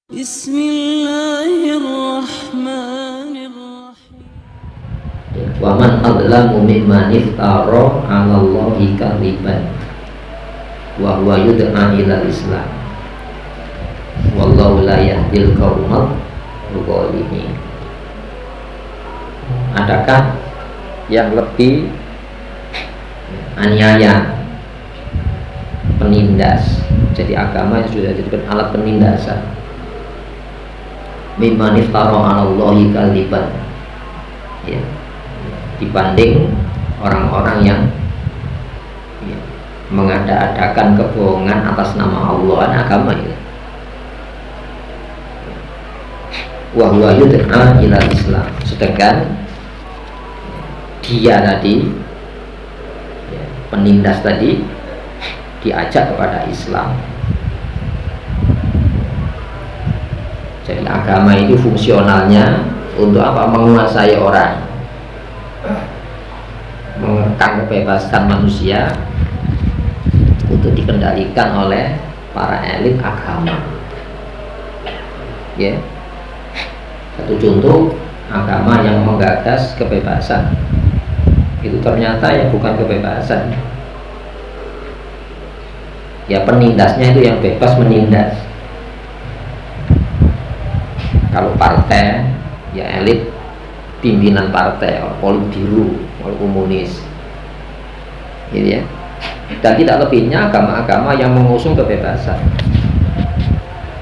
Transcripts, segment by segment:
Bismillahirrahmanirrahim. Wa man adlamu mimman iftara 'ala Allahi kadziban wa huwa yud'a ila Islam wallahu la yahdil qaumal dzalimin. Adakah yang lebih aniaya, penindas? Jadi agama yang sudah dijadikan alat penindasan. Mimman iftara 'ala Allahi kadziban, ya, dibanding orang-orang yang mengada-adakan kebohongan atas nama Allah. Agama itu wa huwa yud'a ila Islam, sedangkan dia tadi, penindas tadi, diajak kepada Islam. Jadi agama itu fungsionalnya untuk apa? Menguasai orang, mengekang kebebasan manusia untuk dikendalikan oleh para elit agama. Ya, satu contoh agama yang menggagas kebebasan itu ternyata ya bukan kebebasan. Ya penindasnya itu yang bebas menindas. Kalau partai, ya elit pimpinan partai, Politbiro, komunis, gitu ya. Dan tidak lebihnya agama-agama yang mengusung kebebasan.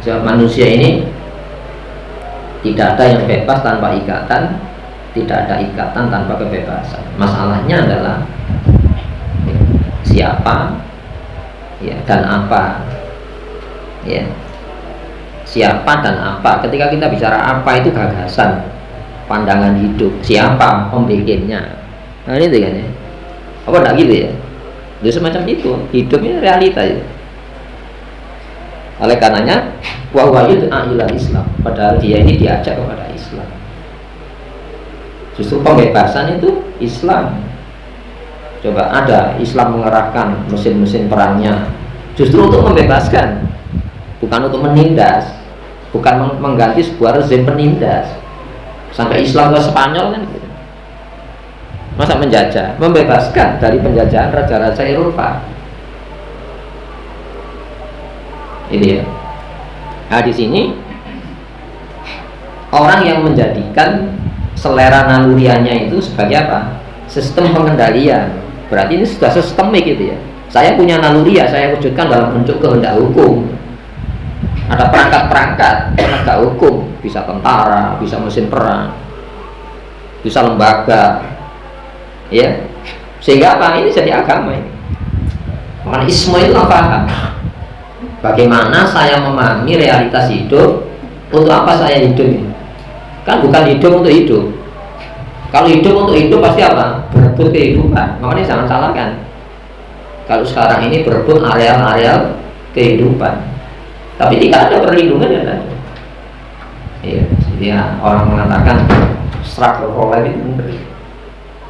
Sebab manusia ini tidak ada yang bebas tanpa ikatan, tidak ada ikatan tanpa kebebasan. Masalahnya adalah siapa, ya, dan apa, ya, siapa dan apa. Ketika kita bicara apa, itu gagasan, pandangan hidup. Siapa pembikinnya? Nah ini kan ya, apa enggak gitu ya? Itu semacam itu, hidupnya realita itu. Oleh karenanya wa huwa yud'a ila Islam, padahal dia ini diajak kepada Islam. Justru pembebasan itu Islam. Coba ada Islam mengerahkan mesin-mesin perangnya justru untuk membebaskan, bukan untuk menindas, bukan mengganti sebuah rezim penindas. Sampai Islam ke Spanyol kan gitu. Masa menjajah, membebaskan dari penjajahan raja-raja Eropa. Ini ya. Nah di sini orang yang menjadikan selera naluriannya itu sebagai apa? Sistem pengendalian. Berarti ini sudah sistemik gitu ya. Saya punya naluria, saya wujudkan dalam bentuk kehendak hukum. Ada perangkat-perangkat penegak hukum, bisa tentara, bisa mesin perang, bisa lembaga, ya. Sehingga apa? Ini jadi agama ini. Maka isma itu apa? Bagaimana saya memahami realitas hidup? Untuk apa saya hidup ini? Kan bukan hidup untuk hidup. Kalau hidup untuk hidup pasti apa? Berebut kehidupan. Makanya jangan salahkan. Kalau sekarang ini berebut areal-areal kehidupan, tapi tidak ada perlindungan ya kan? Iya, jadi ya, orang mengatakan struggle for life itu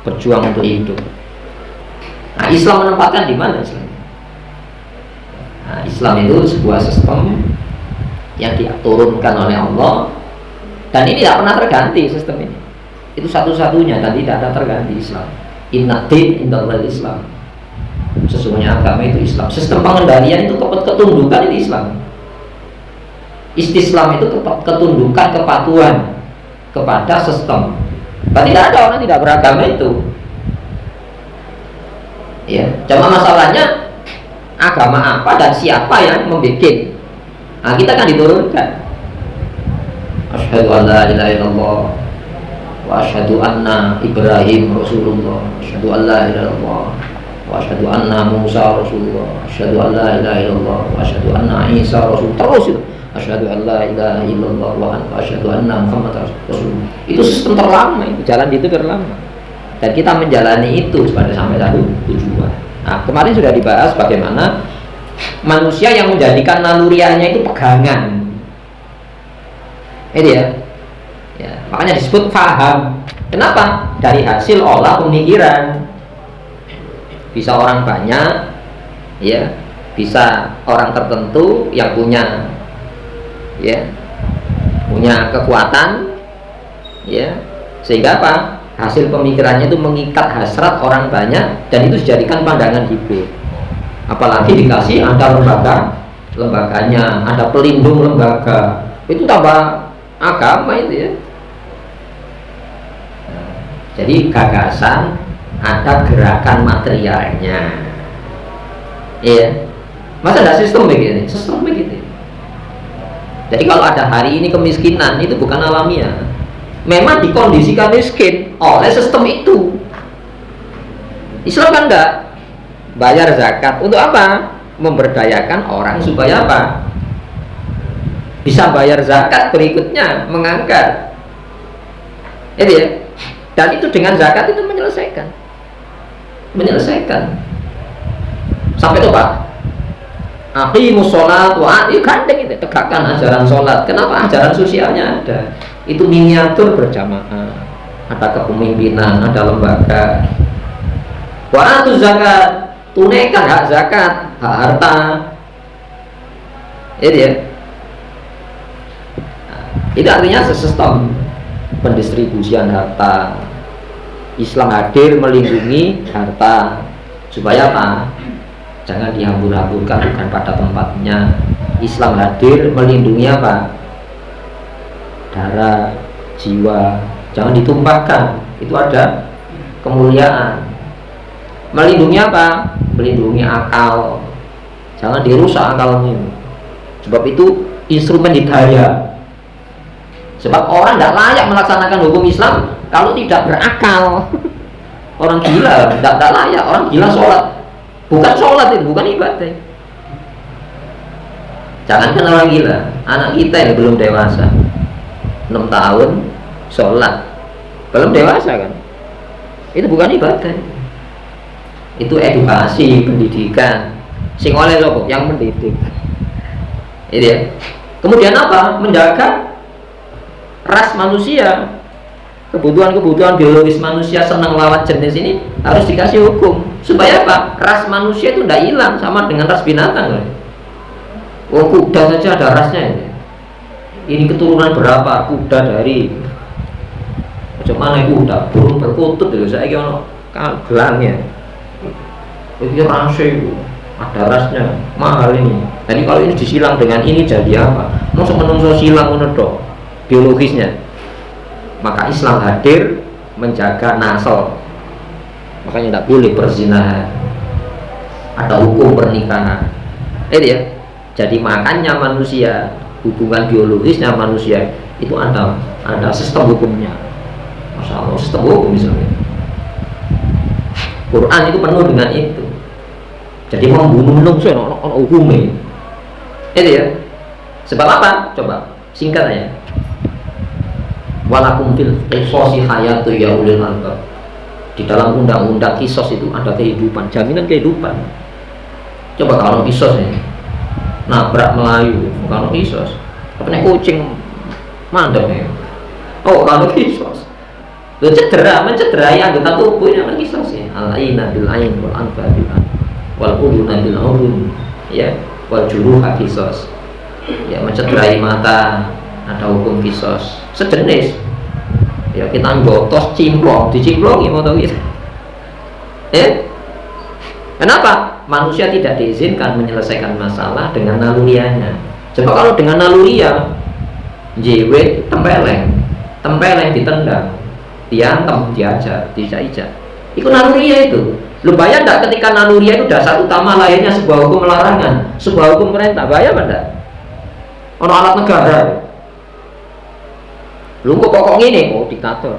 berjuang untuk hidup. Nah, Islam menempatkan di mana Islam? Nah, Islam itu sebuah sistem yang diturunkan oleh Allah, dan ini tidak pernah terganti sistem ini. Itu satu-satunya dan tidak ada terganti Islam. Inna din indallahil Islam. Sesungguhnya agama itu Islam. Sistem pengendalian itu ketundukan itu Islam. Istislam itu ketundukan, kepatuhan kepada sistem. Berarti tidak ada orang tidak beragama itu. Ya, cuma masalahnya agama apa dan siapa yang membuat. Nah, kita kan diturunkan. Asyhadu an la ilaha illallah wa asyhadu anna Ibrahim Rasulullah, asyhadu an la ilaha illallah wa asyhadu anna Musa Rasulullah, asyhadu an la ilaha illallah wa asyhadu anna Isa Rasul. Terus itu asyhadu an la ilaha illallah wa asyhadu anna Muhammad Rasulullah. Itu sistem terlama, itu jalan itu terlama. Dan kita menjalani itu sampai satu tujuan. Nah, kemarin sudah dibahas bagaimana manusia yang menjadikan nalurianya itu pegangan. Itu ya. Ya, makanya disebut faham. Kenapa? Dari hasil olah pemikiran. Bisa orang banyak, ya, bisa orang tertentu yang punya, ya, punya kekuatan, ya, sehingga apa? Hasil pemikirannya itu mengikat hasrat orang banyak dan itu dijadikan pandangan hidup. Apalagi dikasih ada lembaganya, ada pelindung lembaga, itu tambah agama itu ya. Jadi gagasan ada gerakan materialnya, iya. Masa ada sistem begini? Sistem begitu. Jadi kalau ada hari ini kemiskinan itu bukan alamiah, memang dikondisikan miskin oleh sistem itu. Islam kan enggak bayar zakat untuk apa? Memberdayakan orang supaya apa? Bisa bayar zakat berikutnya, mengangkat, itu ya. Dan itu dengan zakat itu menyelesaikan sampai itu Pak. Aqimus sholat wa itu gandeng itu, tegakkan ajaran sholat. Kenapa? Ajaran sosialnya ada. Itu miniatur berjamaah, ada kepemimpinan, ada lembaga. Wa atu zakat, tunaikan hak zakat, hak harta. Itu ya. Itu artinya sistem pendistribusian harta. Islam hadir melindungi harta supaya apa? Jangan dihambur-hamburkan, bukan pada tempatnya. Islam hadir melindungi apa? Darah, jiwa, jangan ditumpahkan. Itu ada kemuliaan. Melindungi apa? Melindungi akal. Jangan dirusak akalmu. Sebab itu instrumen hidayah. Sebab orang tidak layak melaksanakan hukum Islam kalau tidak berakal. Orang gila tidak layak. Orang gila sholat, bukan sholat itu, bukan ibadah. Jangankan orang gila, anak kita yang belum dewasa 6 tahun sholat, belum dewasa kan, itu bukan ibadah. Itu edukasi, pendidikan. Sing oleh loh yang mendidik. Itu ya. Kemudian apa? Menjaga ras manusia, kebutuhan biologis manusia, senang lawan jenis ini harus dikasih hukum supaya apa? Ras manusia itu tidak hilang sama dengan ras binatang. Oh, kuda saja ada rasnya ini keturunan berapa kuda dari macam mana kuda burung berkutut itu saya kira gelangnya itu rasnya itu ada rasnya mahal ini. Jadi kalau ini disilang dengan ini jadi apa? Mau menungso silang menedok biologisnya. Maka Islam hadir menjaga nasl, makanya tidak boleh perzinahan, ada hukum pernikahan. Ya, jadi makanya manusia, hubungan biologisnya manusia itu ada sistem hukumnya. Masya Allah, sistem hukum misalnya. Quran itu penuh dengan itu. Jadi membunuh manusia ono hukumnya. Ya. Sebab apa? Coba singkat aja. Walakum fil qisasi hayatu ya ulil albab. Di dalam undang-undang kisos itu ada kehidupan, jaminan kehidupan. Coba kalau kisos ini nabrak Melayu, kalau kisos apa nih kucing mandek nih. Oh kalau kisos lo mencederai anggota tubuh ini apa kisos ya? Al-aina bil ain wal anfa bil an wal udhuna bil udhun, ya, wal juruha kisos. Ya, mencederai mata ada hukum kisos sejenis. Ya kita ngotos cimplong, dicimploki mau tahu gitu. Kenapa? Manusia tidak diizinkan menyelesaikan masalah dengan nalurianya. Coba kalau dengan naluria, jewet tempeleng ditendang, diantem, diajar, dijak-ijak. Itu naluria itu. Lu bayar enggak ketika naluria itu dasar utama lahirnya sebuah hukum larangan, sebuah hukum perintah, bayar enggak? Ono alat negara. Lu kok pokok ini, oh diktator.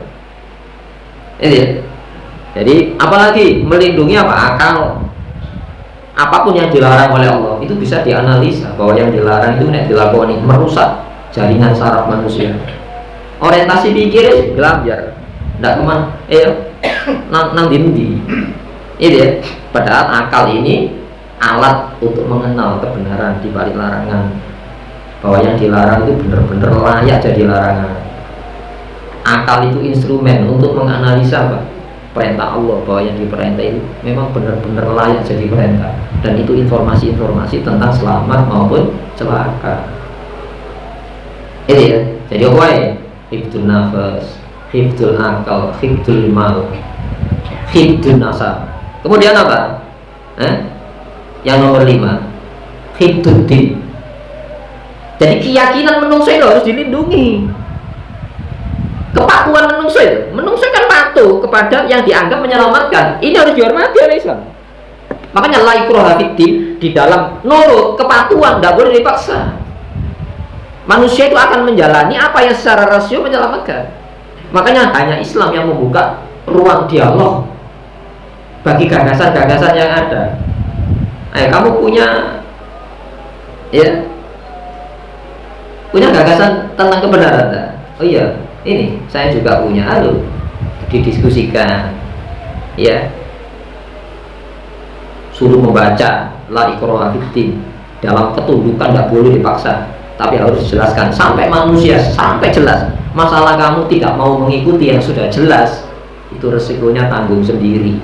Ini. Jadi apalagi melindungi apa? Akal. Apapun yang dilarang oleh Allah itu bisa dianalisa bahwa yang dilarang itu nek dilakoni merusak jaringan saraf manusia. Orientasi pikir belajar. Ndak kemana? Nang dindi. Ini ya. Padahal akal ini alat untuk mengenal kebenaran di balik larangan. Bahwa yang dilarang itu benar-benar layak jadi larangan. Akal itu instrumen untuk menganalisa apa? Perintah Allah, bahwa yang diperintah itu memang benar-benar layak jadi perintah, dan itu informasi-informasi tentang selamat maupun celaka. Ini ya. Jadi Jadi apa ya? Hifdzul nafas, hifdzul akal, hifdzul mal, hifdzul nasab. Kemudian apa? Yang nomor 5, hifdzul din. Jadi keyakinan menungso itu harus dilindungi. Kepatuhan menungso kan patuh kepada yang dianggap menyelamatkan. Ini harus dihormati oleh Islam. Makanya la ikraha fiddin, di dalam nurut kepatuhan tidak boleh dipaksa. Manusia itu akan menjalani apa yang secara rasio menyelamatkan. Makanya hanya Islam yang membuka ruang dialog bagi gagasan-gagasan yang ada. Kamu punya gagasan tentang kebenaran tak? Oh iya, ini saya juga punya. Halo, didiskusikan, ya. Suruh membaca la ikraha fiddin, dalam ketundukan tidak boleh dipaksa, tapi harus dijelaskan sampai manusia sampai jelas. Masalah kamu tidak mau mengikuti yang sudah jelas, itu resikonya tanggung sendiri.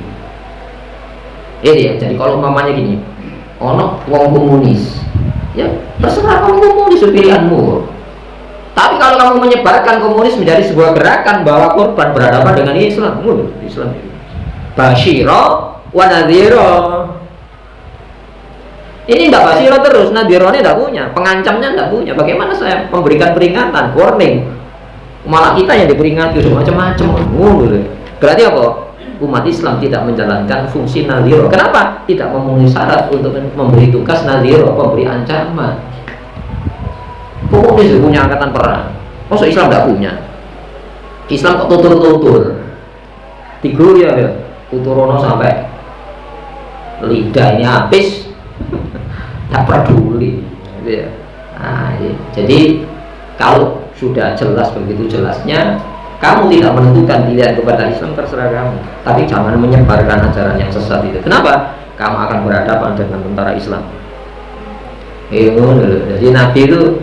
Ya, jadi kalau umpamanya gini, ono wong komunis, ya terserah kamu komunis, pilihanmu. Tapi kalau kamu menyebarkan komunis menjadi sebuah gerakan bahwa korban berhadapan dengan Islam, Islam basyira wa nadhira. Ini tidak basyira terus, nadhiranya tidak punya, pengancamnya tidak punya. Bagaimana saya memberikan peringatan, warning? Malah kita yang diperingati macam-macam. Berarti apa? Umat Islam tidak menjalankan fungsi nadhira. Kenapa? Tidak memenuhi syarat untuk memberi tugas nadhira, memberi ancaman. Komunis punya angkatan perang, masa Islam tidak punya? Islam kok tutur-tutur, tidur ya, tuturono sampai lidah ini habis, tak peduli. Ya. Jadi kalau sudah jelas begitu jelasnya, kamu tidak menentukan pilihan kepada Islam, terserah kamu. Tapi jangan menyebarkan ajaran yang sesat itu. Kenapa? Kamu akan berhadapan dengan tentara Islam. Jadi Nabi itu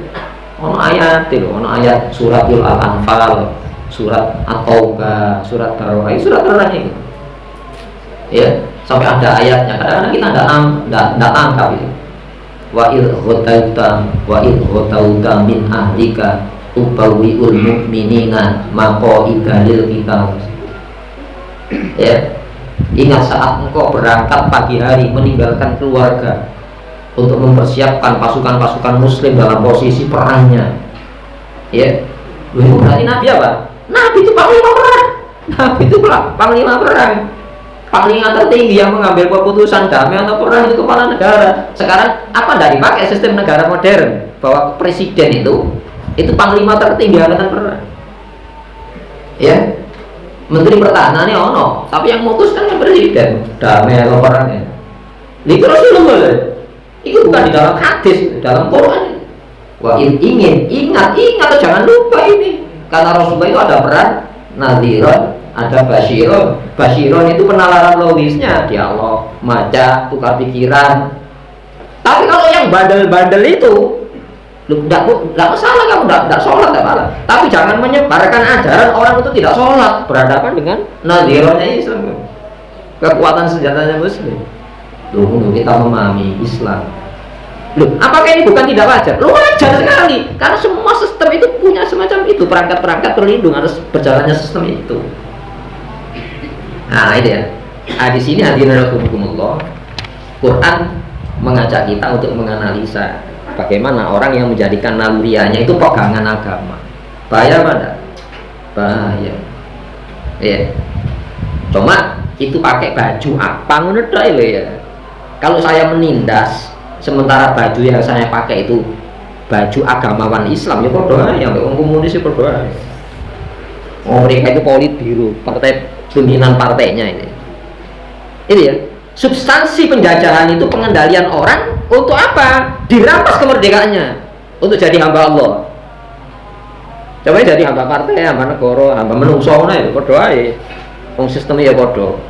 ono ayat suratul Al-Anfal, surat At-Taubah, surat Taroah, surat terangnya. Ya, sampai ada ayatnya. Kadang-kadang kita tidak tangkap itu. Wa idh ghotauta min ahlika ubawwi'ul mu'minina maqa'ida lil qital. Ya. Ingat saat engkau berangkat pagi hari meninggalkan keluarga untuk mempersiapkan pasukan-pasukan muslim dalam posisi perangnya. Ya. Itu berarti Nabi apa? Nabi itu panglima perang. Nabi itu panglima perang. Panglima tertinggi yang mengambil keputusan damai atau perang itu kepala negara. Sekarang apa dari pakai sistem negara modern bahwa presiden itu panglima tertinggi angkatan perang. Ya. Menteri pertahanannya ono, tapi yang memutuskan kan presiden damai atau perangnya. Itu Rasulullah. Itu bukan di dalam hadis, dalam Quran. Wah, ingat, jangan lupa ini. Karena Rasulullah itu ada peran nadhiron, ada basyiron. Basyiron itu penalaran logisnya, dialog, maca, tukar pikiran. Tapi kalau yang bandel-bandel itu, tidak masalah, kamu tidak sholat, tidak masalah. Tapi jangan menyebarkan ajaran orang itu tidak sholat, berhadapan dengan nadhironnya Islam, kekuatan senjatanya Muslim. Kita memahami Islam. Apakah ini bukan tidak wajar? Wajar sekali, karena semua sistem itu punya semacam itu, perangkat-perangkat berlindung, harus berjalannya sistem itu. Nah, itu ya. Di sini hadirin rahimakumullah, Quran mengajak kita untuk menganalisa bagaimana orang yang menjadikan nalurianya itu pegangan agama. Bahaya apa? Bahaya. Ya. Cuma itu pakai baju apa menurut ya. Kalau saya menindas sementara baju yang saya pakai itu baju agamawan Islam, ya berdoa, ya orang komunis ya berdoa. Mereka itu Politbiro, partai pimpinan partainya ini. Ini ya, substansi penjajahan itu pengendalian orang untuk apa? Dirampas kemerdekaannya untuk jadi hamba Allah. Coba jadi hamba partai, hamba negara, hamba menungso itu berdoa ya. Sistemnya ya bodoh.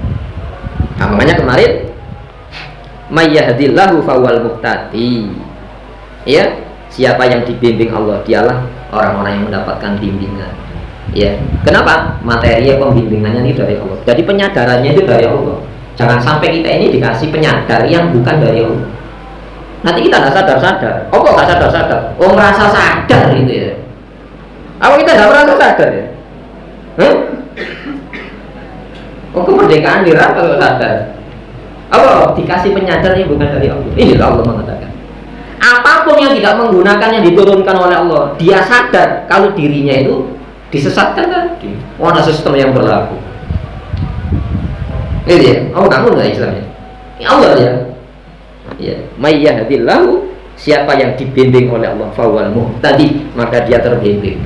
Nah, makanya kemarin mayyahdillahu fawwal muhtadi. Ya, siapa yang dibimbing Allah, dialah orang-orang yang mendapatkan bimbingan. Ya, kenapa? Materi pembimbingannya ini dari Allah. Jadi penyadarannya itu dari Allah. Jangan sampai kita ini dikasih penyadar yang bukan dari Allah. Nanti kita nggak sadar-sadar. Oh, kok nggak sadar-sadar? Oh, merasa sadar gitu ya. Apa kita tidak merasa sadar ya? Oh, kemerdekaan diraih kalau sadar. Apa dikasih penyadar ini bukan dari Allah. Ini Allah mengatakan. Apapun yang tidak menggunakan yang diturunkan oleh Allah, dia sadar kalau dirinya itu disesatkan tadi. Oh, ada sistem yang berlaku. Ini ya. Oh, kamu nggak Islamnya? Ini Allah ya. Ya. May yahdillahu, siapa yang dibimbing oleh Allah fawwal muhtadi, maka dia terbimbing.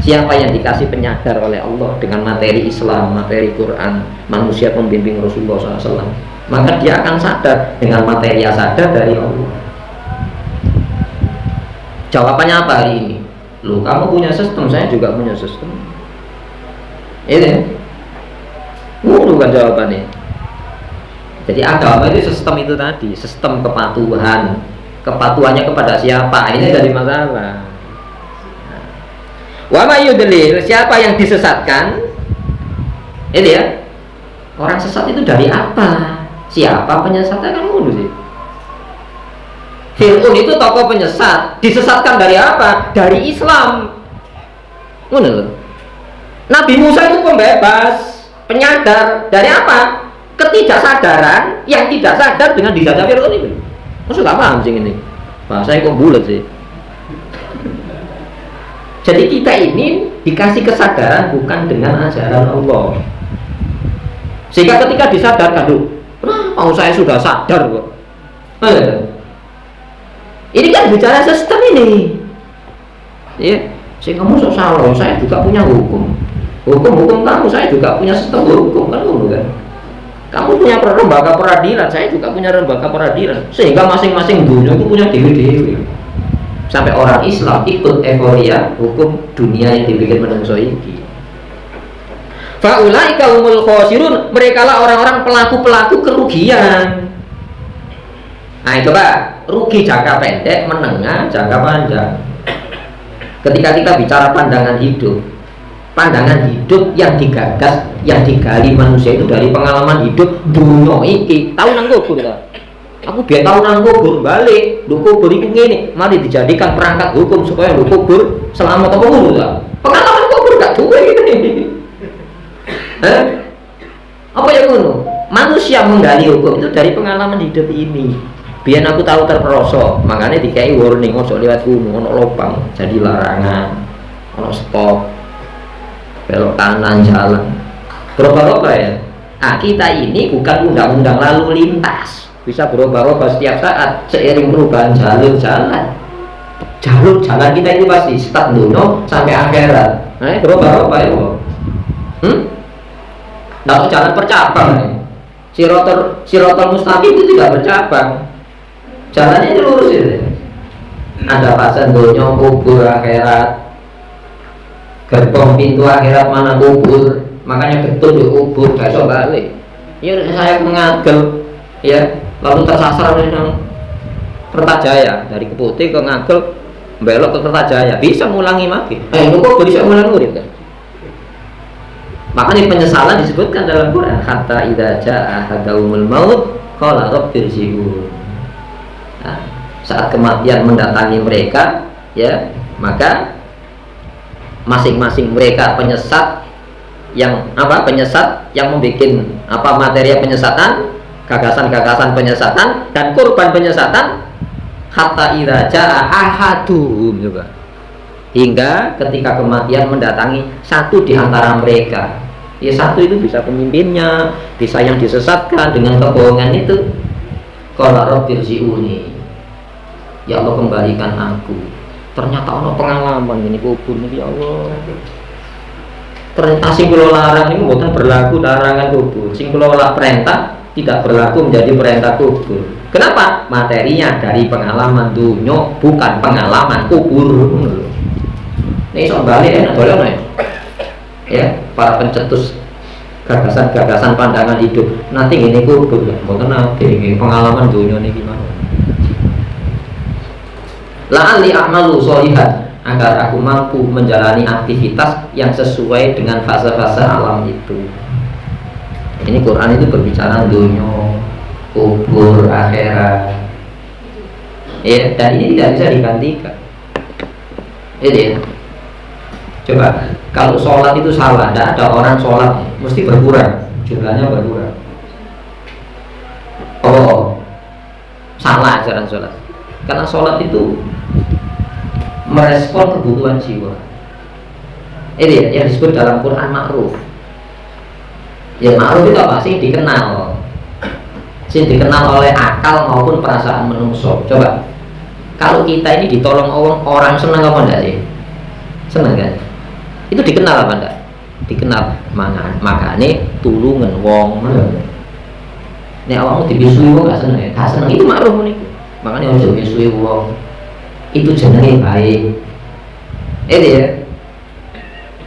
Siapa yang dikasih penyadar oleh Allah dengan materi Islam, materi Quran, manusia pembimbing Rasulullah SAW, maka dia akan sadar dengan materi yang sadar dari Allah. Jawabannya apa hari ini? Loh, kamu punya sistem, saya juga punya sistem. Ini bukan jawabannya. Jadi agama itu sistem itu tadi, sistem kepatuhan. Kepatuhannya kepada siapa? Ini jadi masalah. Wa may yudlil, siapa yang disesatkan? Ini ya. Orang sesat itu dari apa? Siapa penyesatnya kan ngono sih. Fir'aun itu tokoh penyesat, disesatkan dari apa? Dari Islam. Ngono loh. Nabi Musa itu pembebas, penyadar dari apa? Ketidaksadaran yang tidak sadar dengan dijajah Fir'aun itu. Maksud gak paham sih ini. Bahasanya kok bulat sih. Jadi kita ini dikasih kesadaran bukan dengan ajaran Allah. Sehingga ketika disadarkan, mau saya sudah sadar kok. Ini kan bicara sistem ini. Ya, sehingga kamu salah, saya juga punya hukum. Hukum kamu, saya juga punya sistem hukum kan, kan? Kamu punya lembaga peradilan, saya juga punya lembaga peradilan. Sehingga masing-masing dunia itu punya dewi-dewi. Sampai orang Islam ikut euforia hukum dunia yang dibikin manusia ini. Faulaika humul khosirun, mereka lah orang-orang pelaku-pelaku kerugian. Nah itu Pak, rugi jangka pendek, menengah, jangka panjang. Ketika kita bicara pandangan hidup yang digagas, yang digali manusia itu dari pengalaman hidup dunia iki. Tahu nang kubur ta? Aku biar tahu nang kubur balik, lu kubur itu ngene, mari dijadikan perangkat hukum supaya lu kubur selamat apa ngono ta? Pengalaman kubur gak duwe ini. Apa yang ngono? Manusia menggali hukum itu dari pengalaman hidup ini. Biar aku tahu terperosok, makanya dikai warning, ojo lewat gunung, ono lubang, jadi larangan, ono stop, belok kanan jalan, berubah-ubah ya. Nah, kita ini bukan undang-undang lalu lintas, bisa berubah-ubah setiap saat seiring perubahan jalur jalan. Jalur jalan kita ini pasti start dulu sampai akhirat. Nah, berubah-ubah ya. Nah, jalan bercabang ya. Sirotol mustaqim itu tidak bercabang. Jalannya itu lurus ya. Ada pasan dunia, kubur akhirat, gerbong pintu akhirat mana kubur, makanya betul di kubur besok balik. Ya saya mengagel, ya lalu tersasar dengan Kertajaya dari Keputih ke Ngagel, belok ke Kertajaya, bisa ngulangi lagi. Itu kok bisa ngulangi urip kan? Makanya penyesalan disebutkan dalam Quran, hatta idza jaa ahadahumul maut qala rabbirji'un. Nah, saat kematian mendatangi mereka, ya maka masing-masing mereka penyesat yang penyesat yang membuat materi penyesatan, gagasan-gagasan penyesatan dan korban penyesatan, hatta idza jaa ahaduhum juga, hingga ketika kematian mendatangi satu di antara mereka. Ya satu itu bisa pemimpinnya, bisa yang disesatkan dengan kebohongan itu. Qala rabbirji'uni, ya Allah kembalikan aku. Ternyata ono pengalaman ini kubur ya Allah. Ternyata sing kula larang ini bukan berlaku larangan kubur. Sing kula perintah tidak berlaku menjadi perintah kubur. Kenapa? Materinya dari pengalaman dunia, bukan pengalaman kubur. Ini iso balik enak boleh ya, para pencetus gagasan-gagasan pandangan hidup nanti gini kubur ya, bukan nanti pengalaman dunia ini gimana. La'alli a'malu sholihan, agar aku mampu menjalani aktivitas yang sesuai dengan fase-fase alam itu. Ini Quran itu berbicara dunia, kubur, akhirat. Ya, dan ini tidak bisa digantikan. Jadi Coba, kalau sholat itu salah, tidak ada orang sholat mesti berkurang, jumlahnya berkurang. Oh, salah ajaran sholat. Karena sholat itu merespon kebutuhan jiwa. Ini yang disebut dalam Quran ma'ruf. Ya ma'ruf itu apa sih? Dikenal. Sih dikenal oleh akal maupun perasaan menungso. Coba, kalau kita ini ditolong orang senang apa enggak sih? Senang kan? Itu dikenal apa enggak? Dikenal. Makanya tulungan wong. Nek awakmu dibisui wong gak seneng ya. Gak seneng itu ma'ruf niku. Makanya ojo bisui wong. Itu jenenge baik. Itu ya.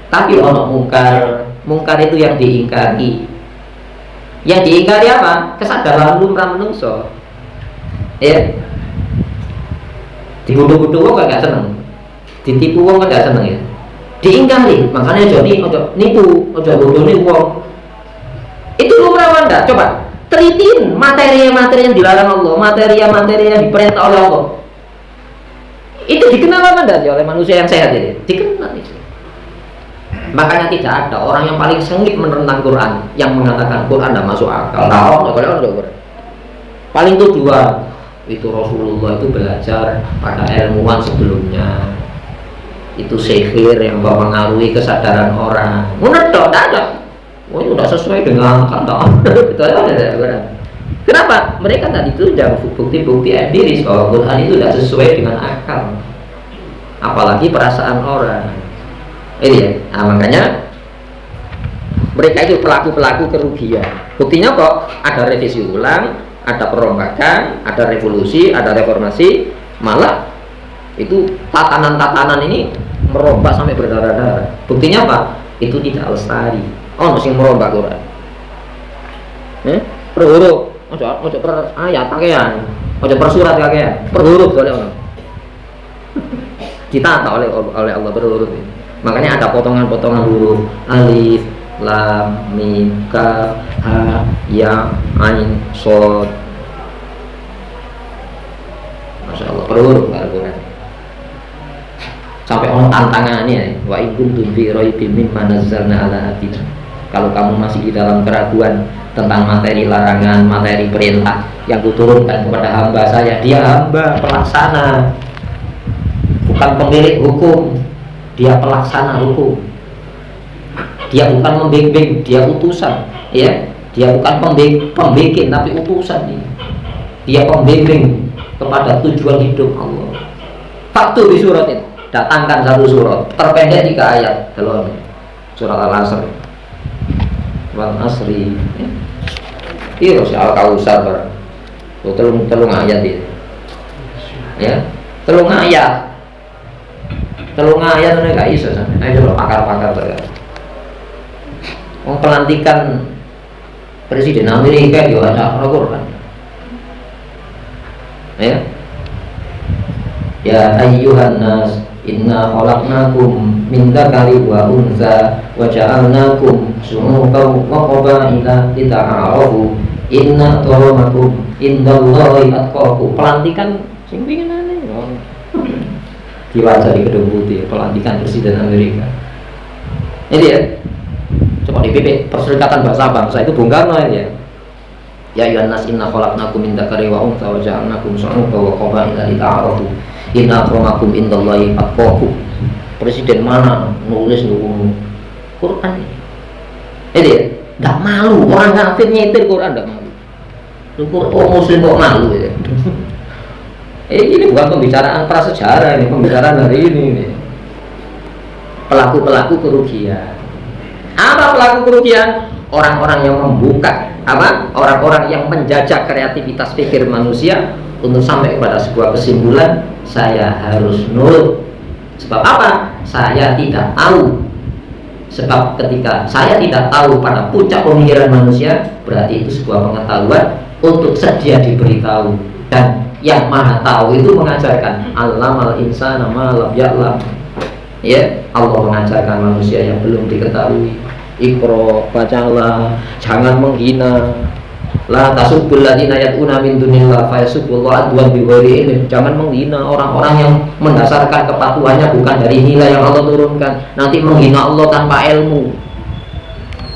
Tapi ono mungkar. Mungkar itu yang diingkari. Yang diingkari apa? Kesadaran lumrah menungso. Ya. Dibodoh-bodoh wong gak seneng. Ditipu wong gak seneng ya. Diingkari. Makanya ojo nipu, ojo bodohne wong. Itu lumrah Anda. Coba telitin materi-materi yang dilarang Allah, materi-materi yang diperintah oleh Allah. Itu dikenal apa enggak oleh manusia yang sehat ini? Dikenal itu. Makanya tidak ada orang yang paling sengit menentang Quran yang mengatakan Quran tidak masuk akal. Paling itu dua. Itu Rasulullah itu belajar pada ilmuwan sebelumnya. Itu sihir yang mempengaruhi kesadaran orang. Menurut tidak ada. Oh, itu sudah sesuai dengan kata. Itu ada. Kenapa? Mereka tadi itu jangan bukti-bukti empiris bahwa Quran itu tidak sesuai dengan akal, apalagi perasaan orang. Ini ya. Nah, makanya mereka itu pelaku-pelaku kerugian. Buktinya kok ada revisi ulang, ada perombakan, ada revolusi, ada reformasi, malah itu tatanan-tatanan ini merombak sampai berdarah-darah. Buktinya apa? Itu tidak lestari. Oh, masih merombak Quran. Per huruf, ojo per ayat kakean, ojo per surat kakean, per huruf oleh Allah. Ditata oleh Allah per huruf. Makanya ada potongan-potongan huruf alif, lam, mim, kaf, ha, ya, ain, shad. Masya Allah, per huruf Al-Quran. Sampai orang tantangannya, wa in kuntum fi raibin mimma nazzalna ala abdina. Kalau kamu masih di dalam keraguan tentang materi larangan, materi perintah yang kuturunkan kepada hamba saya, dia hamba pelaksana, bukan pemilik hukum, dia pelaksana hukum. Dia bukan membimbing, dia utusan, ya. Dia bukan pembikin, tapi utusan dia. Dia pembimbing kepada tujuan hidup Allah. Faktu di surat itu, datangkan satu surat, terpendek 3 ayat dalam surat Al-Asr. Wal asri, iya si Al-Kausar barang. Telung ayat itu, ya, telung ayat ini gak iso sampai. Ayo coba pakar-pakar saja. Pelantikan Presiden Amerika di wajah Al-Quran. Ya ayyuhan nas inna khalaqnakum min dzakari wa untha wa ja'alnakum syu'uban wa qabaila lita'arafu inna akramakum indallahi atqakum. Pelantikan sing pinginane diwaca di Gedung Putih, pelantikan Presiden Amerika. Ini ya. Coba di PP Perserikatan Bangsa-Bangsa itu Bung Karno ya. Ya ayyuhan nas inna khalaqnakum min dzakari wa untha wa ja'alnakum syu'uban wa qabaila lita'arafu inna akramakum indallahi atqakum. Presiden mana nulis dulu Quran ini? Ini tidak malu, orang kafir nyetir Quran tidak malu. Oh, muslim kok malu ya? Ini bukan pembicaraan prasejarah, ini pembicaraan hari ini. Pelaku-pelaku kerugian. Apa pelaku kerugian? Orang-orang yang membuka, orang-orang yang menjajah kreativitas pikir manusia untuk sampai kepada sebuah kesimpulan, saya harus nurut. Sebab apa? Saya tidak tahu. Sebab ketika saya tidak tahu pada puncak pemikiran manusia, berarti itu sebuah pengetahuan untuk sedia diberitahu. Dan yang maha tahu itu mengajarkan allamal insana ma lam ya'lam. Ya, Allah mengajarkan manusia yang belum diketahui. Iqra, bacalah, jangan menghina. La tasubbul ladzina yad'una min dunillah fa yasubbullaha adwan bighairi ilmin. Jangan menghina orang-orang yang mendasarkan kepatuhannya bukan dari nilai yang Allah turunkan. Nanti menghina Allah tanpa ilmu.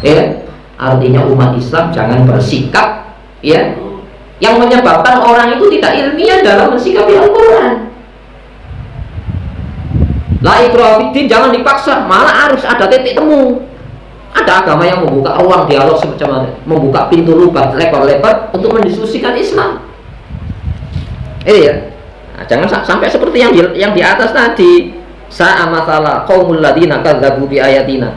Ya, artinya umat Islam jangan bersikap ya yang menyebabkan orang itu tidak ilmiah dalam mensikapi Al-Qur'an. La ikraha fiddin, jangan dipaksa, malah harus ada titik temu. Ada agama yang membuka ruang dialog semacam itu, membuka pintu lubang lebar-lebar untuk mendiskusikan Islam. Ya, nah, jangan sampai seperti yang di atas tadi. Sa'a masalah qaumul ladzina kadzdzabu bi ayatina.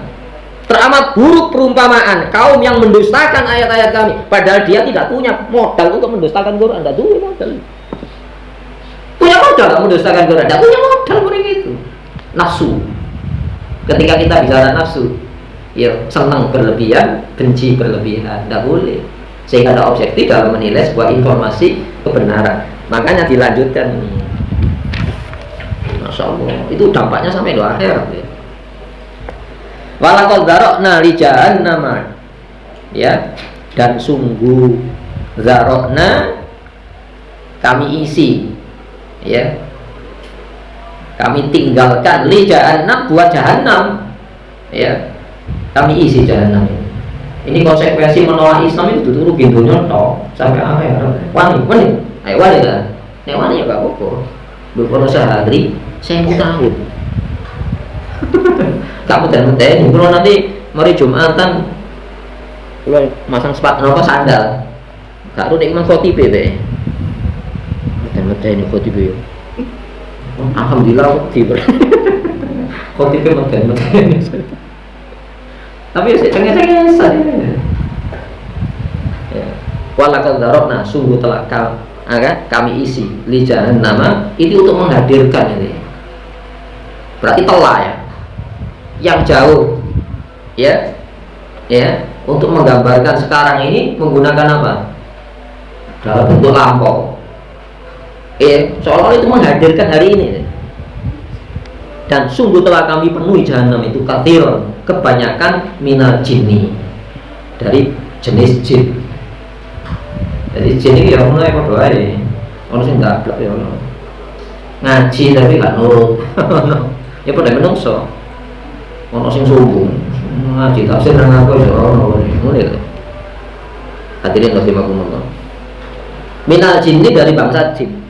Teramat buruk perumpamaan kaum yang mendustakan ayat-ayat kami, padahal dia tidak punya modal untuk mendustakan Quran, tidak punya modal. Punya modal mendustakan Quran, tidak punya modal mereka itu. Nafsu. Ketika kita bicara nafsu, ya senang berlebihan, benci berlebihan, tidak boleh. Sehingga ada objektif dalam menilai sebuah informasi kebenaran. Makanya dilanjutkan ini. Masya Allah, itu dampaknya sampai di akhirat ya. Walaqad dzara'na li jahannama, ya, dan sungguh dzara'na kami isi, ya, kami tinggalkan li jahannam buat jahannam, ya, kami isi jahannam. Ini konsekuensi menolak Islam itu dulu pintunya toh sampai akhir. Wani, ayo wani kan? Nek wani ya gak apa-apa. Kalau sehari 1000 tahun. Kamu dan meten, kalau nanti mari Jumatan, kalau masang sepatu apa sandal, gak runik mang khotib be. Meten khotib yo. Alhamdulillah khotib. Khotib meten. Tapi saya cengeng-cengeng saja. Walaqad dzara'na, sungguh telah kami isi li jahannam, itu untuk menghadirkan ini. Berarti telah ya. Yang jauh ya untuk menggambarkan sekarang ini menggunakan apa? Dalam bentuk lampau seolah-olah itu menghadirkan hari ini. Dan sungguh telah kami penuhi jahanam itu kathir, kebanyakan minal jinni, dari jenis jin. Jadi jin ini ya mulai berdoa ya orang sih gablok ya Allah ngaji tapi gak nurut. Ya pada menungso ono sing sombong ngaji tafsir nang aku ya ono ngene lho. Hadirin rahimakumullah. Minal jinni, dari bangsa jin.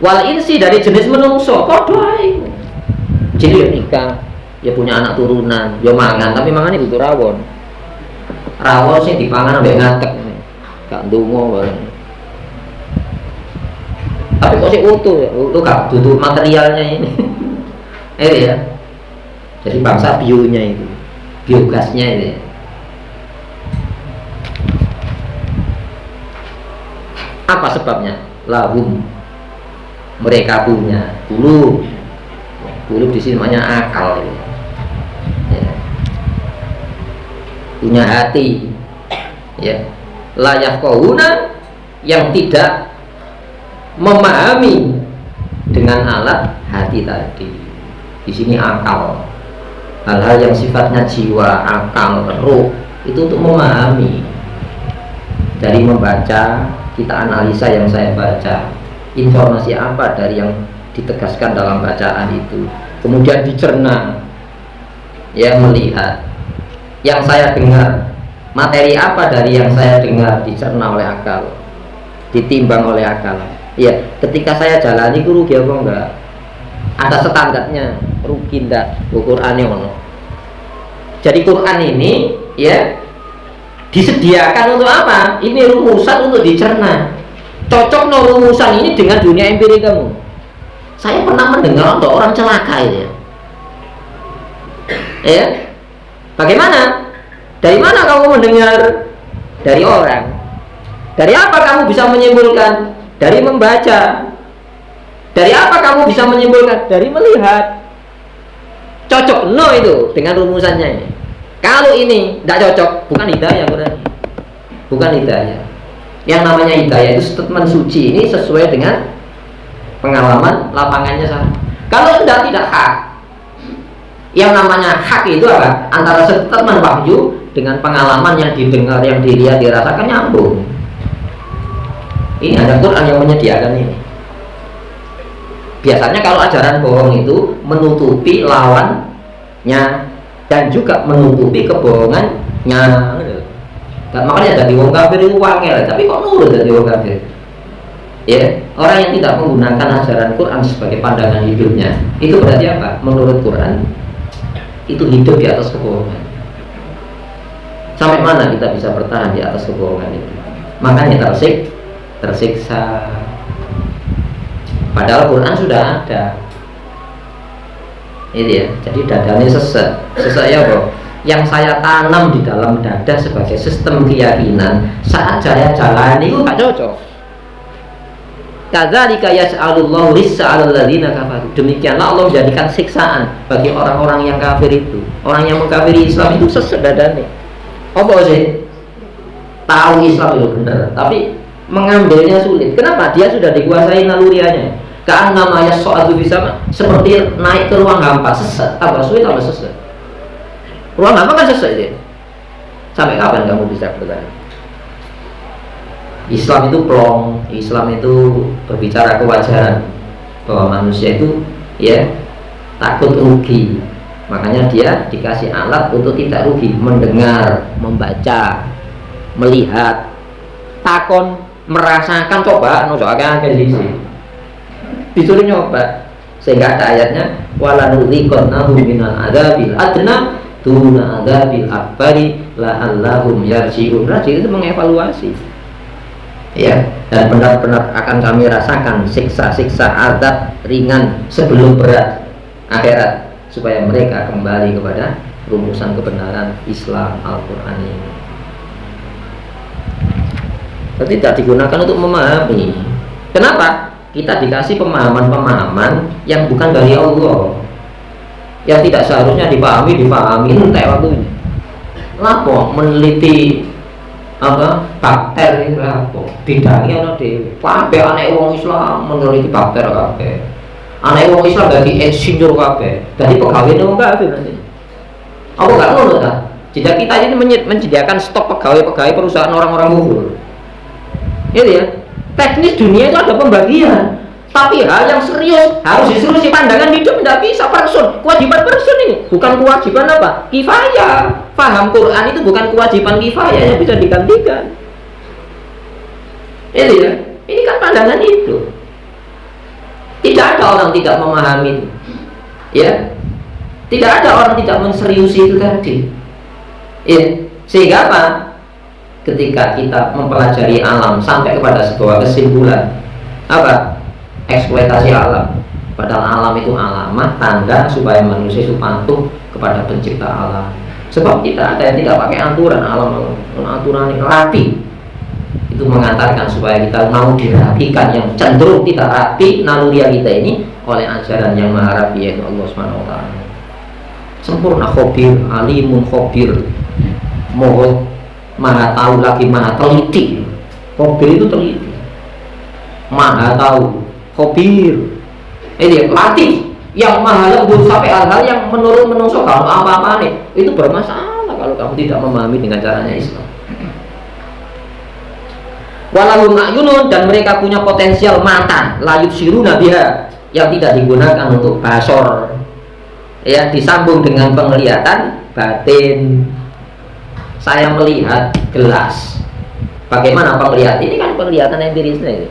Wal insi, dari jenis menungso. Padha ae. Jin ya nikah, ya punya anak turunan, ya mangan, tapi mangane butuh rawon. Rawon sing dipangan ambek ngatek. Gak ndonga bareng. Tapi kok sih utuh ya, utuh gak butuh materialnya ini. Ya. Jadi bangsa bionya itu, biogasnya ini. Apa sebabnya? Lahum, mereka punya qulub di sini namanya akal ya. Punya hati ya. La yafqahuna, yang tidak memahami dengan alat hati tadi. Di sini akal, hal-hal yang sifatnya jiwa, akal, ruh, itu untuk memahami. Dari membaca, kita analisa yang saya baca, informasi apa dari yang ditegaskan dalam bacaan itu, kemudian dicerna, ya, melihat yang saya dengar, materi apa dari yang saya dengar, dicerna oleh akal, ditimbang oleh akal. Ya, ketika saya jalani rugi apa enggak, ada standarnya, rugi enggak, Qurannya ono. Jadi Quran ini ya disediakan untuk apa? Ini rumusan untuk dicerna. Cocok no rumusan ini dengan dunia empirik kamu. Saya pernah mendengar untuk orang celaka ini. Ya, bagaimana? Dari mana kamu mendengar? Dari orang. Dari apa kamu bisa menyimpulkan? Dari membaca. Dari apa kamu bisa menyimpulkan? Dari melihat. Cocok no itu dengan rumusannya ini. Kalau ini tidak cocok, bukan hidayah berarti. Bukan hidayah. Yang namanya hidayah itu statement suci ini sesuai dengan pengalaman lapangannya sama. Kalau sudah tidak hak, yang namanya hak itu apa? Antara statement wahyu dengan pengalaman yang didengar, yang dilihat, dirasakan nyambung. Ini hanya Quran yang menyediakan ini. Biasanya kalau ajaran bohong itu menutupi lawannya dan juga menutupi kebohongannya. Dan makanya dari wong kafir itu wangel, tapi kok nurut dari wong kafir? Ya, orang yang tidak menggunakan ajaran Quran sebagai pandangan hidupnya, itu berarti apa? Menurut Quran, itu hidup di atas kebohongan. Sampai mana kita bisa bertahan di atas kebohongan itu? Makanya tersiksa. Padahal Quran sudah ada. Ini ya, jadi dadanya sesat ya bro. Yang saya tanam di dalam dada sebagai sistem keyakinan, saat saya jalani itu nggak cocok. Kadzalika yas'alullahu rissa 'alal ladzina kafaru. Demikianlah Allah menjadikan siksaan bagi orang-orang yang kafir itu. Orang yang mengkafiri Islam itu sesat dadanya. Apa sih? Tahu Islam itu benar, tapi mengambilnya sulit. Kenapa? Dia sudah dikuasai nalurianya. Ka'annama yas'adu bisa seperti naik ke ruang hampa, sesat. Tambah sulit, tambah sesat. Ruang hampa kan sesat dia. Sampai kapan kamu bisa bertahan? Islam itu plong, Islam itu berbicara kewajaran bahwa manusia itu ya takut rugi. Makanya dia dikasih alat untuk tidak rugi, mendengar, membaca, melihat, takon, merasakan, coba, kayak sisi. Disuruh nyoba, sehingga ada ayatnya walanudziqannahum minal adzabil adna duna adzabil akbari la'allahum yarji'un. Rajin itu mengevaluasi. Ya, dan benar-benar akan kami rasakan siksa-siksa azab ringan sebelum berat akhirat, supaya mereka kembali kepada rumusan kebenaran Islam Al-Quran ini. Tapi tidak digunakan untuk memahami. Kenapa? Kita dikasih pemahaman-pemahaman yang bukan dari Allah, yang tidak seharusnya dipahami entah waktunya. Lapo meneliti bakteri itu lapo bidangnya ono dhewe. Kabeh anak wong Islam meneliti bakteri kabeh. Anak wong Islam dadi insinyur kabeh, dadi pegawai wong kafir nanti. Apa enggak ngono ta? Jika kita ini menyediakan stok pegawai-pegawai perusahaan orang-orang kufur. Itu ya. Teknis dunia itu ada pembagian, tapi hal yang serius harus disuruh si pandangan hidup tidak bisa person. Kewajiban person ini bukan kewajiban apa? Kifayah. Paham Quran itu bukan kewajiban kifayah yang bisa digantikan. Ini ya, ini kan pandangan hidup. Tidak ada orang tidak memahami itu. Ya, tidak ada orang tidak menseriusi itu tadi. Ya, sehingga apa? Ketika kita mempelajari alam sampai kepada sebuah kesimpulan apa? Eksploitasi alam. Padahal alam itu alamah, tanda supaya manusia itu patuh kepada pencipta alam. Sebab kita ada yang tidak pakai aturan alam, aturan yang rapi. Itu mengantarkan supaya kita mau dirapikan, yang cenderung tidak rapi naluriah kita ini oleh ajaran yang maha rapi, yaitu Allah SWT. Sempurna khobir, alimun khobir, mohon maha tahu lagi maha teliti. Khobir itu teliti, maha tahu, khobir ini latih, yang maha lembut sampai hal-hal yang menurut menungso kalau apa-apa nih itu bermasalah kalau kamu tidak memahami dengan caranya Islam. Walahum a'yunun, dan mereka punya potensial mata layut siruna biha, yang tidak digunakan untuk basor, ya, disambung dengan penglihatan batin. Saya melihat gelas. Bagaimana penglihatan? Ini kan penglihatan empirisnya ini.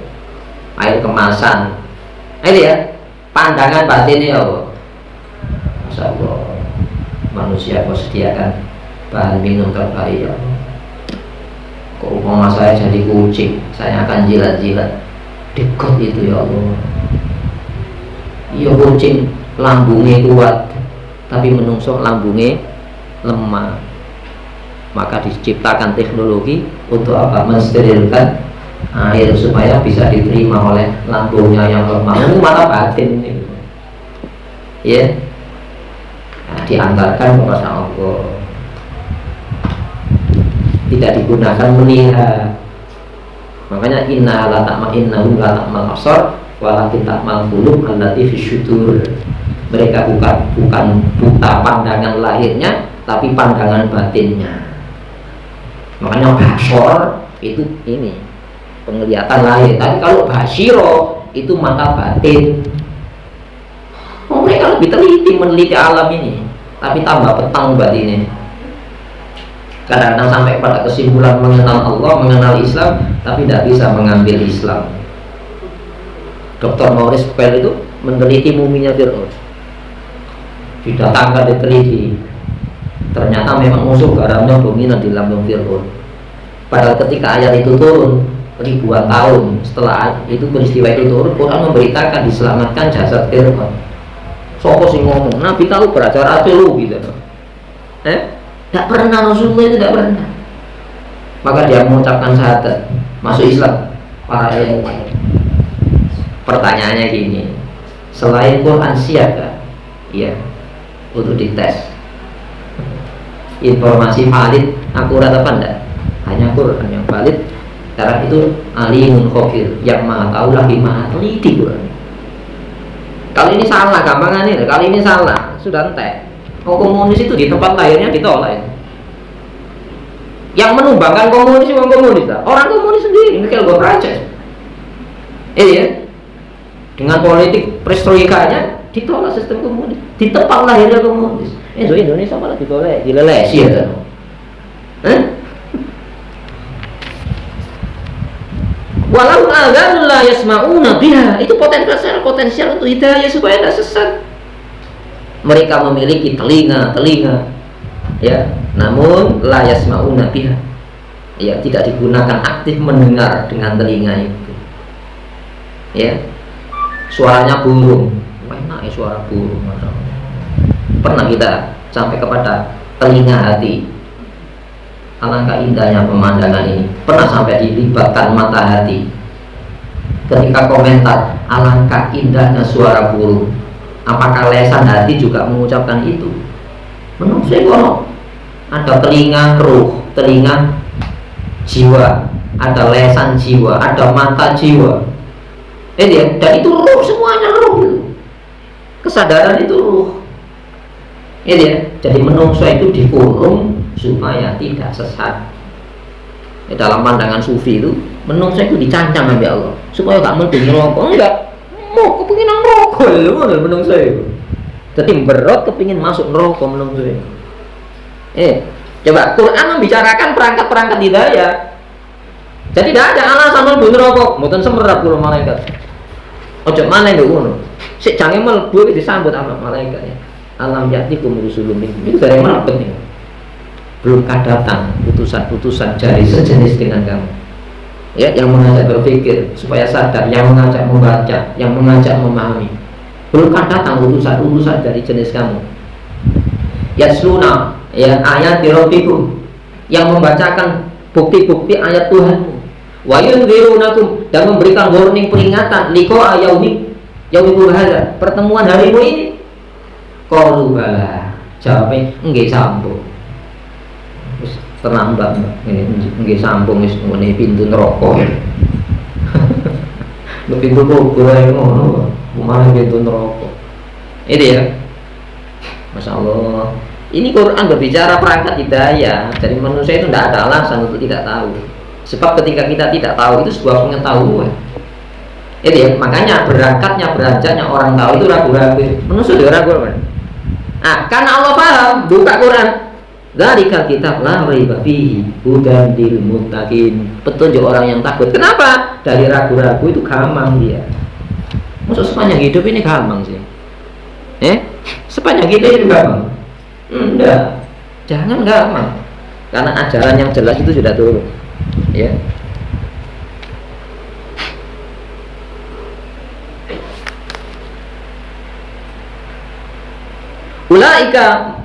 Air kemasan. Ini ya, pandangan batinnya Allah. Masya Allah, manusia kau sediakan bahan minum terbaik ya Allah. Kok umpama saya jadi kucing, saya akan jilat-jilat dekat itu ya Allah. Iya, kucing lambungnya kuat, tapi menungso lambungnya lemah. Maka diciptakan teknologi untuk apa? Mensterilkan air supaya bisa diterima oleh lambungnya yang lemah. Itu mata batin ini, ya. Nah, diantarkan kepada Allah, tidak digunakan melihat. Makanya inna la ta'mal absar walakin ta'mal qulub allati fisyudur. Mereka bukan buta pandangan lahirnya, tapi pandangan batinnya. Makanya basor itu ini penglihatan lahir. Tapi kalau basyiro itu mata batin. Mereka lebih teliti meneliti alam ini, tapi tambah petang batinnya. Kadang-kadang sampai pada kesimpulan mengenal Allah, mengenal Islam, tapi tidak bisa mengambil Islam. Dr. Maurice Bucaille itu meneliti muminya Fir'aun, didatangkan diteliti, ternyata memang musuh garamnya dominan di lambung Fir'aun. Padahal ketika ayat itu turun ribuan tahun setelah itu peristiwa itu turun, Quran memberitakan diselamatkan jasad Fir'aun. Sopo sing ngomong, Nabi tahu beracara lu gitu. Tidak pernah, Rasulullah itu tidak pernah. Maka dia mengucapkan syahadat, masuk Islam. Para ilmuwan. Pertanyaannya gini, selain Quran siapa? Iya, untuk dites. Informasi valid, akurat apa enggak? Hanya Quran yang valid. Karena itu alimun khabir, yang maha tahu lagi maha teliti Quran. Kalau ini salah, gampangan ini. Kali ini salah, sudah entek. Komunis itu di tempat lahirnya ditolak. Yang menumbangkan komunis orang komunis lah. Orang komunis sendiri, Mikhail Gorbachev. Ya, dengan politik perestroikanya ditolak sistem komunis. Di tempat lahirnya komunis. Indonesia malah ditolak, dilelesi ya. Walau aghanul la yasma'una biha, itu potensial untuk hidayah supaya tidak sesat. Mereka memiliki telinga, ya, namun la yasma'una biha, ya, tidak digunakan aktif mendengar dengan telinga itu. Ya, suaranya burung, enak ya suara burung. Pernah kita sampai kepada telinga hati. Alangkah indahnya pemandangan ini. Pernah sampai dilibatkan mata hati. Ketika komentar, alangkah indahnya suara burung. Apakah lesan hati juga mengucapkan itu? Menurut saya kono. Ada telinga ruh, telinga jiwa, ada lesan jiwa, ada mata jiwa. Dan itu ruh, semuanya ruh. Kesadaran itu ruh. Jadi menungso itu dikurung supaya tidak sesat. Dalam pandangan sufi itu, menungso itu dicancang oleh Allah supaya gak mlebu neraka. Enggak, mau kepingin neraka lho menungso itu. Jadi berot kepingin masuk neraka menungso itu. Coba Quran membicarakan perangkat-perangkat hidayah. Jadi tidak ada alasan mlebu neraka, mboten semerap kula malaikat. Ojo maneh lho ngono. Sik jange mlebu disambut sama malaikat ya. Alam ya'tikum rusulun minkum. Itu dari mana penting? Belumkah datang utusan-utusan dari sejenis dengan kamu, ya, yang mengajak berpikir supaya sadar, yang mengajak membaca, yang mengajak memahami. Belumkah datang utusan-utusan dari jenis kamu? Yasluna, ya, ayat rabbikum, yang membacakan bukti-bukti ayat Tuhanmu. Wa yunzirunakum, dan memberikan warning, peringatan, liqa yaumikum hadza, pertemuan harimu ini. Qalu bala, jawabnya nggih sampun. Wis tenang Mbak, nggih sampun wis ngene pintu neraka. Lho pintu kubur ae ngono, malah pintu neraka. Ini ya. Masya Allah. Ini Quran berbicara perangkat hidayah. Jadi manusia itu tidak ada alasan untuk tidak tahu. Sebab ketika kita tidak tahu itu sebuah pengetahuan. Itu ya, makanya beranjaknya orang tahu itu ragu-ragu. Manusia dia ragu. Karena Allah paham, buka Quran. Dzalikal kitab la raiba fihi hudan lil muttaqin. Petunjuk orang yang takut. Kenapa? Dari ragu-ragu itu gampang dia. Maksud sepanjang hidup ini gampang sih. Sepanjang hidup ini gampang. Enggak. Jangan gampang. Karena ajaran yang jelas itu sudah turun. Ya. Ulaika,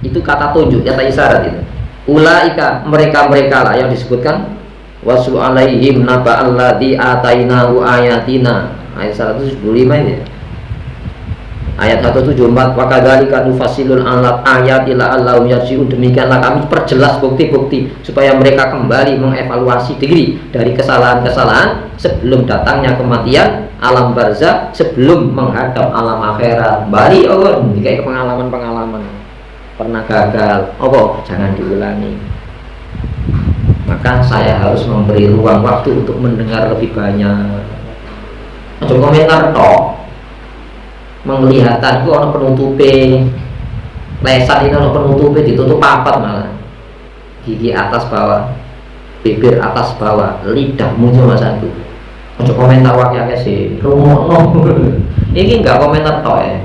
itu kata tunjuk, kata isyarat itu. Ulaika, mereka lah yang disebutkan. Wasu alaihim naba alladzi atainahu ayatina, ayat 175 ini. Ayat 174, wa kadzalika nufasilul ayati la'allahum yarji'un, demikianlah kami perjelas bukti-bukti supaya mereka kembali mengevaluasi diri dari kesalahan-kesalahan sebelum datangnya kematian, alam barzah, sebelum menghadap alam akhirat. Bali Allah, kayak pengalaman-pengalaman pernah gagal, jangan diulangi. Maka Bahkan saya harus memberi ruang waktu untuk mendengar lebih banyak. Aja komentar tok. Menglihatan itu ono penutupe. Lesan ini ono penutupe ditutup papat malah. Gigi atas bawah, bibir atas bawah, lidahmu cuma satu. Aja komentar wae sih. Rungokno. Ini enggak komentar tok ya.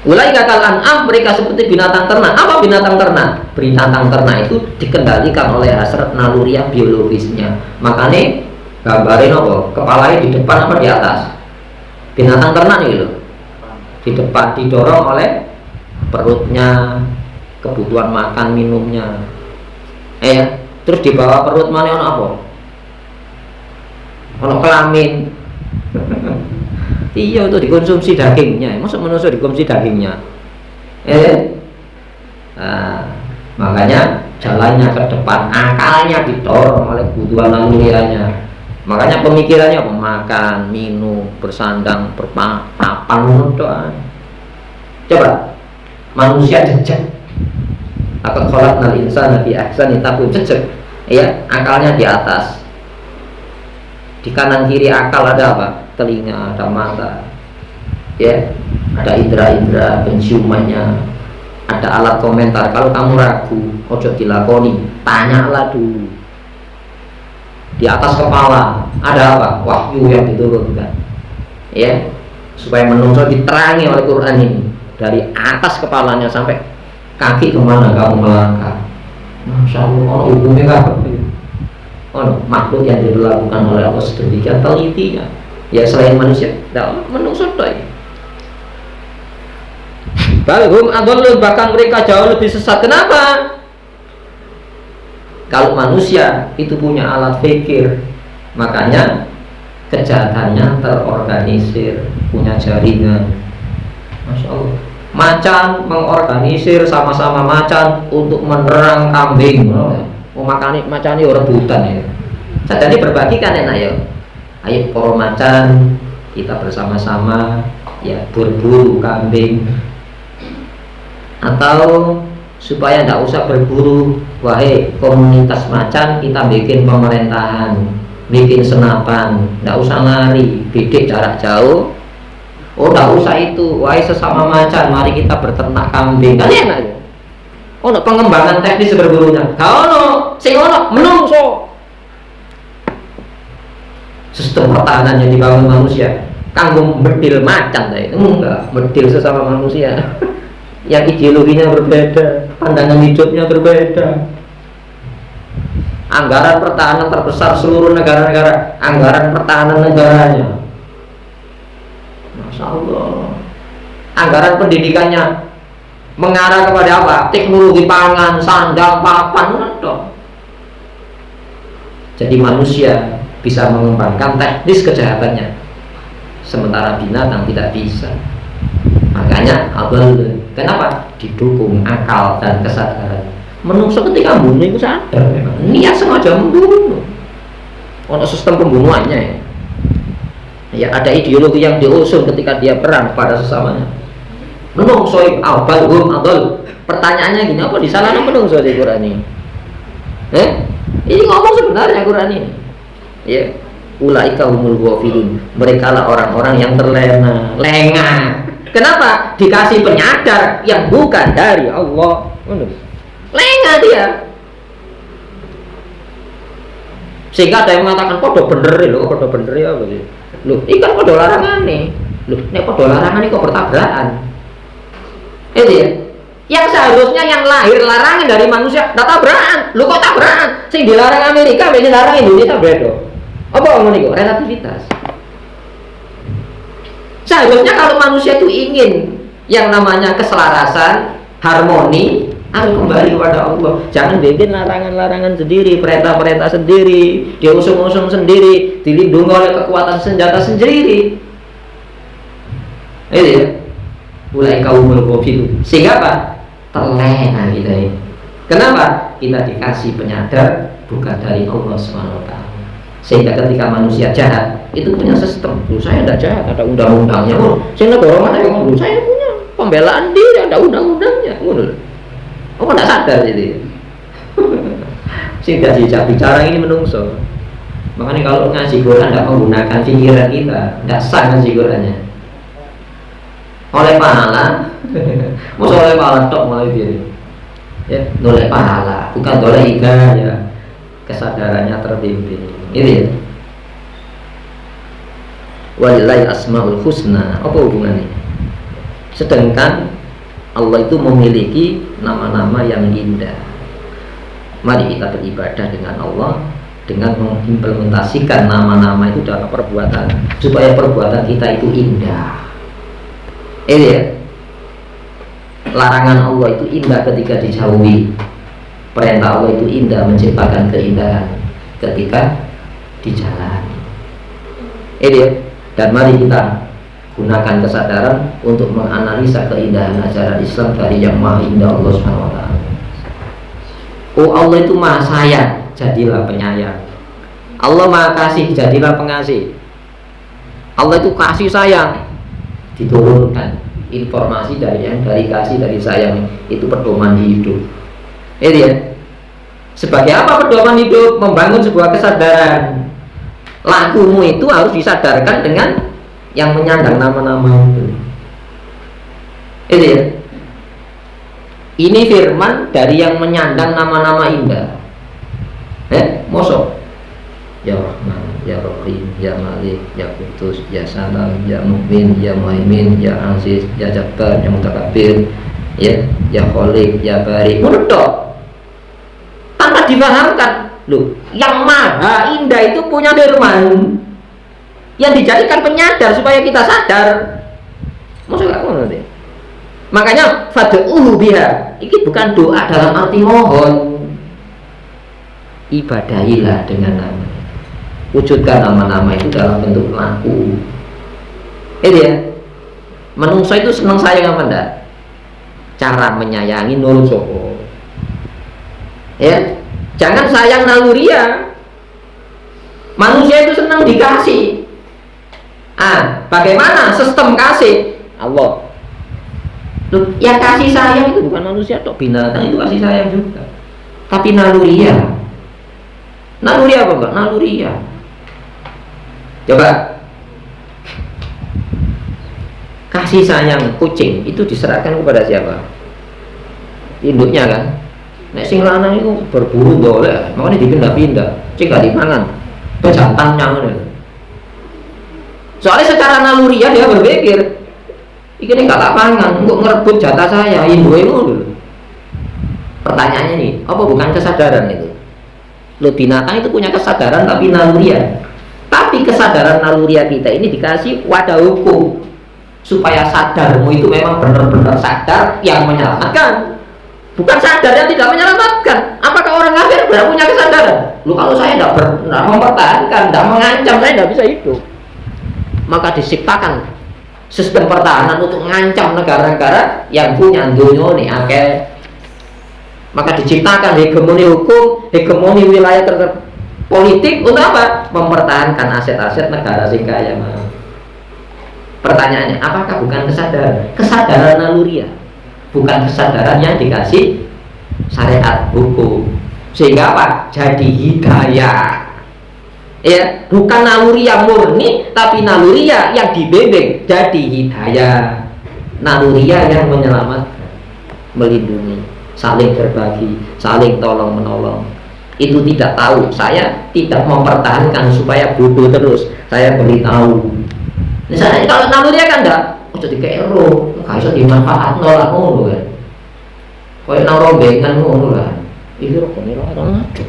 Ulai kakal an'am, mereka seperti binatang ternak. Apa binatang ternak? Binatang ternak itu dikendalikan oleh hasrat naluriah biologisnya. Makanya gambarin apa? Kepalanya di depan apa di atas? Binatang ternak nih loh. Di depan, didorong oleh perutnya, kebutuhan makan minumnya. Terus di bawah perut mana ono apa? Ono kelamin. Iya, itu dikonsumsi dagingnya. Masa manusia dikonsumsi dagingnya? Makanya jalannya ke depan, akalnya didorong oleh kebutuhan naluriahnya. Makanya pemikirannya makan, minum, bersandang, berpapan, doa. Coba manusia jejak. Laqad khalaqnal insana fi ahsani taqwim, jejak. Ya, akalnya di atas. Di kanan kiri akal ada apa? Telinga, ada mata, ya, ada indera-indera penciumannya, ada alat komentar. Kalau kamu ragu, ojo dilakoni, tanyalah dulu. Di atas kepala ada apa? Wahyu yang diturunkan, ya, supaya menungso diterangi oleh Quran ini. Dari atas kepalanya sampai kaki kemana kamu melangkah. Masya Allah, hukumnya kan? Makhluk yang dilakukan oleh Allah sedemikian telitinya. Ya selain manusia, menungso toy. Balhum adallun, bahkan mereka jauh lebih sesat. Kenapa? Kalau manusia itu punya alat fikir, makanya kejahatannya terorganisir, punya jaringan. Masya Allah. Macan mengorganisir sama-sama macan untuk menerang kambing. Makanya macan ini rebutan ya. Jadi berbagi kan enak ya. Ayo para macan, kita bersama-sama ya berburu kambing. Atau supaya tidak usah berburu, wahai komunitas macan, kita bikin pemerintahan, bikin senapan, tidak usah lari, bidik jarak jauh. Tidak usah itu, wahai sesama macan, mari kita berternak kambing. Kan enak ya. Pengembangan teknis berburunya. Kalau sing ono menungso. Sistem pertahanan yang dibangun manusia kanggo bedil macan itu enggak, bedil sesama manusia yang ideologinya berbeda, pandangan hidupnya berbeda. Anggaran pertahanan terbesar seluruh negara-negara, anggaran pertahanan negaranya, Masya Allah. Anggaran pendidikannya mengarah kepada apa? Teknologi pangan, sandang, papan, jadi manusia bisa mengembangkan teknis kejahatannya, sementara binatang tidak bisa. Makanya abal, kenapa? Didukung akal dan kesadaran. Menungso ketika membunuh itu sadar, memang niat sengaja membunuh. Ono sistem pembunuhannya ya. Ada ideologi yang diusung ketika dia perang pada sesamanya. Menungso abal adol. Pertanyaannya gini, apa disalahkan menungso di Quran ini? Ini ngomong sebenarnya Quran ini. Ya, ulaika humul ghafilun. Mereka lah orang-orang yang terlena, lengah. Kenapa? Dikasih penyadar yang bukan dari Allah. Lengah dia. Sehingga ada yang mengatakan podo bener lho, podo bener ya apa sih? Loh, ikan podo larangan nih. Loh, nek podo larangan ini kok bertabrakan. Ya. Yang seharusnya yang lahir larangan dari manusia, tidak tabrakan. Lu kok tabrakan? Sing dilarang Amerika, sing dilarang Indonesia beda. Apa ngomong itu? Relativitas. Seharusnya kalau manusia itu ingin yang namanya keselarasan, harmoni, harus kembali kepada Allah. Jangan bikin larangan-larangan sendiri, perintah-perintah sendiri, diusung-usung sendiri, dilindungi oleh kekuatan senjata sendiri. Itu ya. Mulai kaumul ghafilun. Sehingga apa? Terlena kita ini. Kenapa? Kita dikasih penyadar bukan dari Allah SWT. Sehingga ketika manusia jahat itu punya sistem. Saya tidak jahat, ada undang-undangnya. Saya negara mana yang saya punya pembelaan diri, ada undang-undangnya. Oh, tidak sadar jadi. Sing dadi bicara ini menungso. Makanya kalau ngaji Quran tidak menggunakan pikiran kita, tidak sah ngaji Qurannya. Oleh pahala, masa oleh pahala tok mulai diri. Ya, oleh pahala, bukan oleh ibadah ya. Kesadarannya terbimbing. Ini ya. Walillahi asmaul husna. Apa hubungannya? Sedangkan Allah itu memiliki nama-nama yang indah. Mari kita beribadah dengan Allah dengan mengimplementasikan nama-nama itu dalam perbuatan supaya perbuatan kita itu indah. Ini ya. Larangan Allah itu indah ketika dijauhi. Perintah Allah itu indah, menciptakan keindahan ketika dijalani. Ini ya. Dan mari kita gunakan kesadaran untuk menganalisa keindahan ajaran Islam dari yang maha indah Allah Subhanahu wa taala. Oh, Allah itu maha sayang, jadilah penyayang. Allah maha kasih, jadilah pengasih. Allah itu kasih sayang, diturunkan informasi dari kasih dari sayang itu pedoman hidup. Ini ya. Sebagai apa pedoman hidup? Membangun sebuah kesadaran. Lakumu itu harus disadarkan dengan yang menyandang nama-nama itu. Ini ya. Ini firman dari yang menyandang nama-nama indah. Mosok. Ya Rahman, Ya Rahim, Ya Malik, Ya Qudus, Ya Salam, Ya Mu'min, Ya Muhaimin, Ya Aziz, Ya Jabbar, Ya Mutakabbir, Ya Khaliq, Ya Bari. Mudah. Tanpa dipahamkan. Loh, yang maha indah itu punya firman yang dijadikan penyadar supaya kita sadar. Maksudnya apa nanti? Makanya fad'uhu biha. Ini bukan doa dalam arti mohon. Ibadahilah dengan nama. Wujudkan nama-nama itu dalam bentuk laku. Ini ya. Menungso itu senang sayang apa enggak? Cara menyayangi nurut sapa. Ya. Jangan sayang naluriah. Manusia itu senang dikasih. Bagaimana sistem kasih? Allah. Loh, yang kasih sayang itu bukan manusia tok, binatang itu kasih sayang juga. Tapi naluriah. Naluriah apa enggak? Naluriah. Coba. Kasih sayang kucing itu diserahkan kepada siapa? Induknya kan? Nek sing lanang itu berburu boleh, makanya dipindah-pindah, cek gak dipangan, pejantannya ngono. Soalnya secara naluriah dia berpikir, ini gak tak pangan, untuk ngerebut jatah saya, induk itu dulu. Pertanyaannya nih, apa bukan kesadaran itu? Lo binatang itu punya kesadaran tapi naluriah. Tapi kesadaran naluriah kita ini dikasih wadah hukum supaya sadarmu itu memang benar-benar sadar yang menyelamatkan. Bukan sadar yang tidak menyelamatkan. Apakah orang kafir tidak punya kesadaran? Lu kalau saya tidak mempertahankan, tidak mengancam, saya tidak bisa hidup. Maka diciptakan sistem pertahanan untuk mengancam negara-negara yang punya dunia ini akeh. Maka diciptakan hegemoni hukum, hegemoni wilayah politik untuk apa? Mempertahankan aset-aset negara sing kaya. Pertanyaannya, apakah bukan kesadaran? Kesadaran naluriah. Bukan kesadaran yang dikasih syariat hukum, sehingga apa? Jadi hidayah. Ya, bukan naluriah murni, tapi naluriah yang dibimbing jadi hidayah. Naluriah yang menyelamatkan, melindungi, saling berbagi, saling tolong menolong. Itu tidak tahu, saya tidak mempertahankan supaya bodoh terus. Saya beritahu. Misalnya kalau naluriah kan enggak, jadi kayak roh, nggak bisa dimanfaat nolak ngono kan. Kayak nang rombengan ngono lah. Iki rokok ini orang ngaco.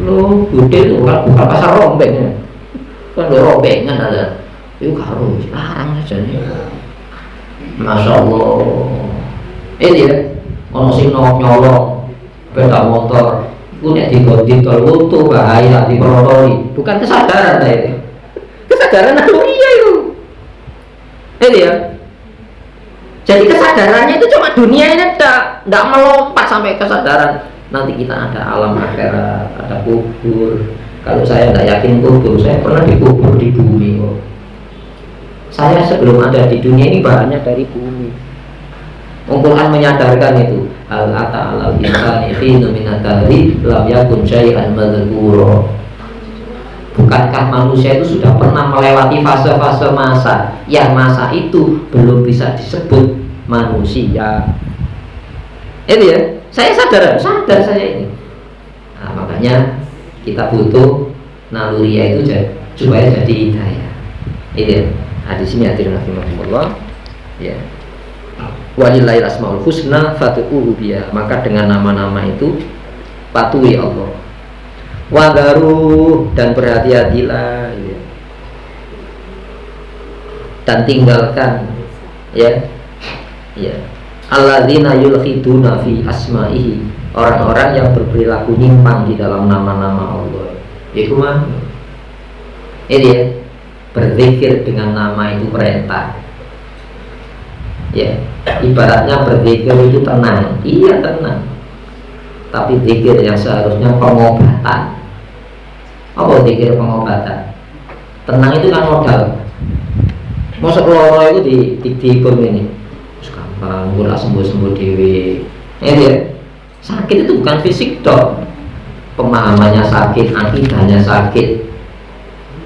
Lo budel bukan pasar rombeng. Kan lo rombengan ada. Itu karo larang aja nih. Masya Allah. Ini ya, ono sing nyolong sepeda motor. Iku nek digondol wutu bahaya diperotoli. Bukan kesadaran ta itu. Kesadaran naluriah itu. Ini ya. Jadi kesadarannya itu cuma dunia ini tidak melompat sampai kesadaran. Nanti kita ada alam akhirat, ada kubur. Kalau saya tidak yakin kubur, saya pernah dikubur di bumi. Saya sebelum ada di dunia ini bahannya dari bumi. Al-Quran menyadarkan itu. hal ata 'alal insani hinun minad dahri lam yakun syai'an madzkura. Bukankah manusia itu sudah pernah melewati fase-fase masa yang masa itu belum bisa disebut manusia? Itu ya, saya sadar saya ini. Nah, makanya kita butuh naluriya itu supaya jadi hidayah. Itu ya. Nah, di sini hadirin rahimakumullah. Ya. Walillahil asmaul husna fad'uhu biha. Maka dengan nama-nama itu patuhi Allah. Wadaru, dan berhati-hatilah ya. Dan tinggalkan ya. Ya. Alladzina yulhiduna fi asma'ihi, orang-orang yang berperilaku nyimpang di dalam nama-nama Allah. Itu mah. Ini ya. Berzikir dengan nama itu perintah. Ya, ibaratnya berzikir itu tenang. Iya, tenang. Tapi zikir yang seharusnya pengobatan. Apa zikir pengobatan? Tenang itu kan modal. Masuk loro itu dihikum ini. Gampang, ora sembuh-sembuh dewe. Ya. Sakit itu bukan fisik dok. Pemahamannya sakit, akidahnya sakit,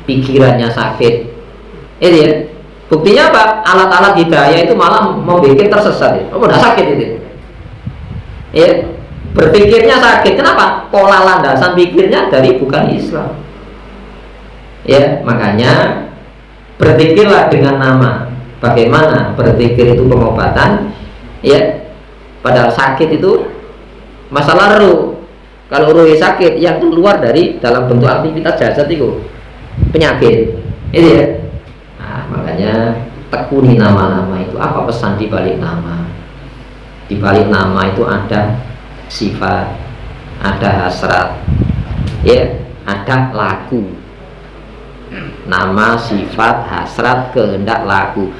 pikirannya sakit. Ya. Buktinya apa? Alat-alat hidayah itu malah membuat tersesat. Ya. Oh, udah sakit itu. Ya. Berpikirnya sakit. Kenapa? Pola landasan pikirnya dari bukan Islam. Ya, makanya berzikirlah dengan nama. Bagaimana berzikir itu pengobatan? Ya. Padahal sakit itu masalah ruh. Kalau ruh sakit yang keluar dari dalam bentuk aktivitas jasad itu penyakit. Itu ya. Nah, makanya tekuni nama-nama itu. Apa pesan di balik nama? Di balik nama itu ada sifat, ada hasrat, ya, ada laku. Nama, sifat, hasrat, kehendak, laku.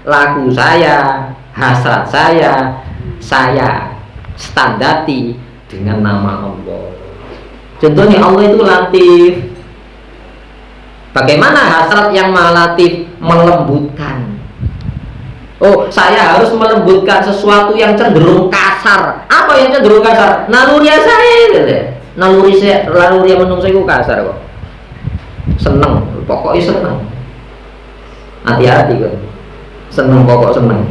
Laku saya, hasrat saya standarti dengan nama Allah. Contohnya Allah itu latif. Bagaimana hasrat yang maha latif? Melembutkan. Oh, saya harus melembutkan sesuatu yang cenderung kasar. Apa yang cenderung kasar? Naluri saya itu deh. Naluri yang menungso itu kasar kok. Seneng, pokoknya seneng. Hati-hati kok. Seneng pokok seneng.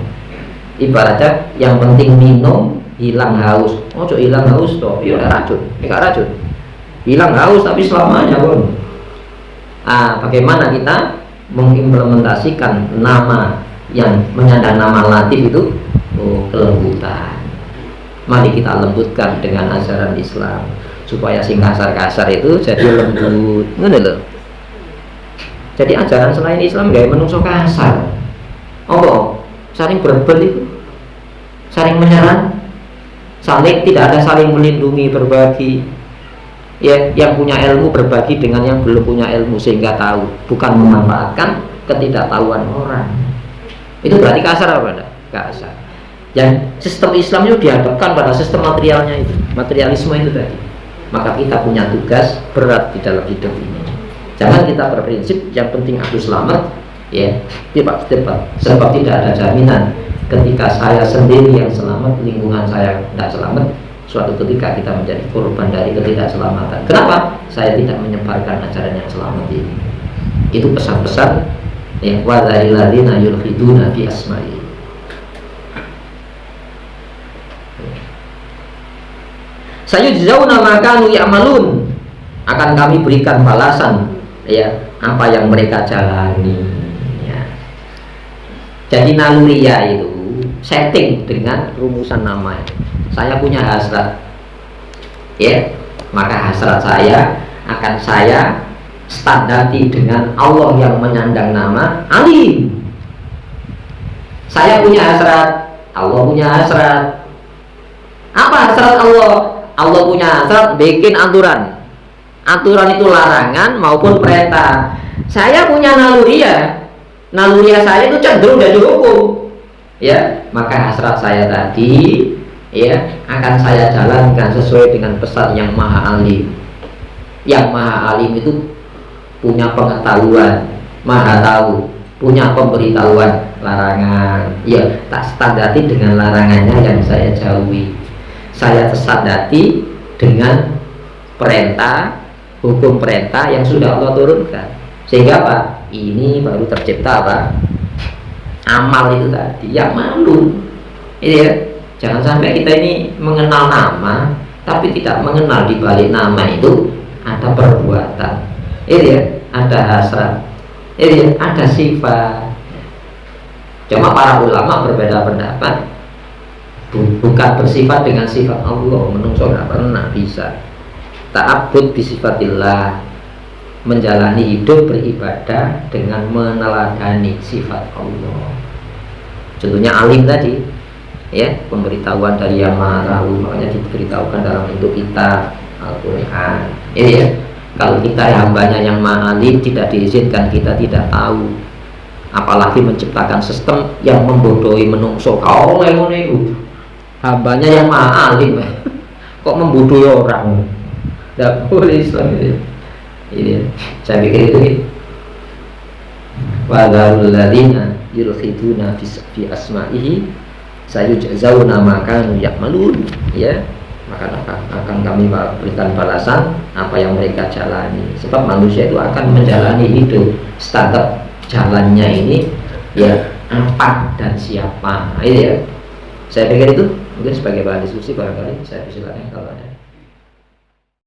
Ibaratnya yang penting minum, hilang haus. Oh, cok hilang haus toh. Iya, racun. Enggak racun. Hilang haus tapi selamanya kok. Bagaimana kita mengimplementasikan nama yang menyandang nama latif itu? Kelembutan. Mari kita lembutkan dengan ajaran Islam supaya sing kasar-kasar itu jadi lembut. Ngono lho. Jadi ajaran selain Islam gak menungso kasar. Oh, saling berebut itu, saling menyerang, saling tidak ada saling melindungi, berbagi. Ya, yang punya ilmu berbagi dengan yang belum punya ilmu sehingga tahu, bukan memanfaatkan ketidaktahuan orang. Itu berarti kasar apa enggak? Kasar. Yang sistem Islam itu dihadapkan pada sistem materialnya itu, materialisme itu tadi. Maka kita punya tugas berat di dalam hidup ini. Jangan kita berprinsip yang penting aku selamat, ya, cepat. Sebab tidak ada jaminan ketika saya sendiri yang selamat, lingkungan saya tidak selamat. Suatu ketika kita menjadi korban dari ketidakselamatan. Kenapa? Saya tidak menyebarkan ajaran yang selamat ini. Itu pesan-pesan ya, wadzalilladzina yulhiduna fi asma'i. Sayujzauna ma kanu ya'malun. Akan kami berikan balasan ya apa yang mereka jalani ya. Jadi naluriya itu setting dengan rumusan nama. Saya punya hasrat ya, maka hasrat saya akan saya standarti dengan Allah yang menyandang nama Alim. Saya punya hasrat, Allah punya hasrat. Apa hasrat Allah? Allah punya hasrat bikin aturan. Aturan itu larangan maupun perintah. Saya punya naluriya. Naluriya saya itu cenderung dari hukum. Ya, maka hasrat saya tadi ya akan saya jalankan sesuai dengan pesan yang Maha Alim. Yang Maha Alim itu punya pengetahuan, Maha tahu, punya pemberitahuan larangan, ya tak standarti dengan larangannya yang saya jauhi. Saya tersadati dengan perintah, hukum perintah yang sudah Allah turunkan. Sehingga apa? Ini baru tercipta apa? Amal itu tadi, yang malu. Ini ya, jangan sampai kita ini mengenal nama, tapi tidak mengenal di balik nama itu ada perbuatan. Ini ya, ada hasrat. Ini ya, ada sifat. Cuma para ulama berbeda pendapat. Bukan bersifat dengan sifat Allah, menungso nggak pernah bisa. Ta'abbud bisifatillah, menjalani hidup beribadah dengan meneladani sifat Allah. Contohnya alim tadi, ya, pemberitahuan dari yang maha tahu, makanya diberitahukan dalam bentuk kitab Al-Quran. Ini ya, kalau kita hambanya yang maha alim tidak diizinkan, kita tidak tahu. Apalagi menciptakan sistem yang membodohi menungso. Kau itu hambanya yang maha alim kok membodohi orang. Tidak boleh Islam ini. Ini saya pikir itu. Wa dzalul ladzina yulkhiduna fi asma'ihi sayujzauna ma kanu ya'malun, ya, maka akan kami berikan balasan apa yang mereka jalani. Sebab manusia itu akan menjalani hidup, standar jalannya ini ya apa dan siapa. Ini ya, saya pikir itu mungkin sebagai bahan diskusi barangkali saya persilakan kalau ada.